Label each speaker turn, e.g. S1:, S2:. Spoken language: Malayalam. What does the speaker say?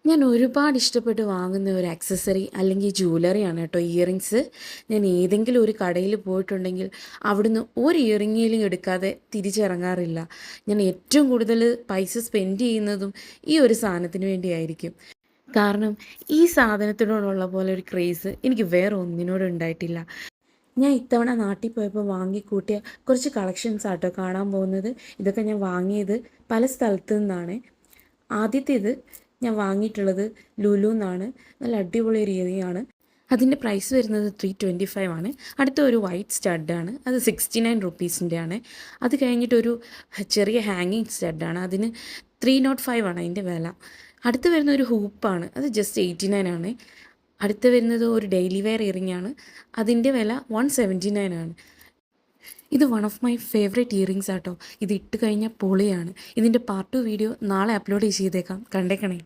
S1: ഞാൻ ഒരുപാട് ഇഷ്ടപ്പെട്ട് വാങ്ങുന്ന ഒരു ആക്സസറി അല്ലെങ്കിൽ ജ്വല്ലറിയാണ് കേട്ടോ ഇയറിങ്സ്. ഞാൻ ഏതെങ്കിലും ഒരു കടയിൽ പോയിട്ടുണ്ടെങ്കിൽ അവിടുന്ന് ഒരു ഇയറിങ്ങേലും എടുക്കാതെ തിരിച്ചിറങ്ങാറില്ല. ഞാൻ ഏറ്റവും കൂടുതൽ പൈസ സ്പെൻഡ് ചെയ്യുന്നതും ഈ ഒരു സാധനത്തിന് വേണ്ടിയായിരിക്കും. കാരണം ഈ സാധനത്തിനോടുള്ള പോലെ ഒരു ക്രേസ് എനിക്ക് വേറെ ഒന്നിനോടും ഉണ്ടായിട്ടില്ല. ഞാൻ ഇത്തവണ നാട്ടിൽ പോയപ്പോൾ വാങ്ങിക്കൂട്ടിയ കുറച്ച് കളക്ഷൻസ് ആട്ടോ കാണാൻ പോകുന്നത്. ഇതൊക്കെ ഞാൻ വാങ്ങിയത് പല സ്ഥലത്തു നിന്നാണ്. ആദ്യത്തേത് ഞാൻ വാങ്ങിയിട്ടുള്ളത് ലുലു എന്നാണ്. നല്ല അടിപൊളി ഒരു ഇയറിംഗ്. അതിൻ്റെ പ്രൈസ് വരുന്നത് 325 ആണ്. അടുത്ത ഒരു വൈറ്റ് സ്റ്റഡാണ്, അത് 69 റുപ്പീസിൻ്റെ ആണ്. അത് കഴിഞ്ഞിട്ടൊരു ചെറിയ ഹാങ്ങിങ് സ്റ്റഡാണ്, അതിന് 305 ആണ് അതിൻ്റെ വില. അടുത്ത് വരുന്ന ഒരു ഹൂപ്പാണ്, അത് ജസ്റ്റ് 89 ആണ്. അടുത്ത് വരുന്നത് ഒരു ഡെയിലി വെയർ ഇയറിംഗ് ആണ്, അതിൻ്റെ വില 179 ആണ്. ഇത് one of my favourite earrings ആട്ടോ. ഇത് ഇട്ട് കഴിഞ്ഞാൽ പൊളിയാണ്. ഇതിൻ്റെ പാർട്ട് 2 വീഡിയോ നാളെ അപ്ലോഡ് ചെയ്തേക്കാം, കണ്ടേക്കണേ.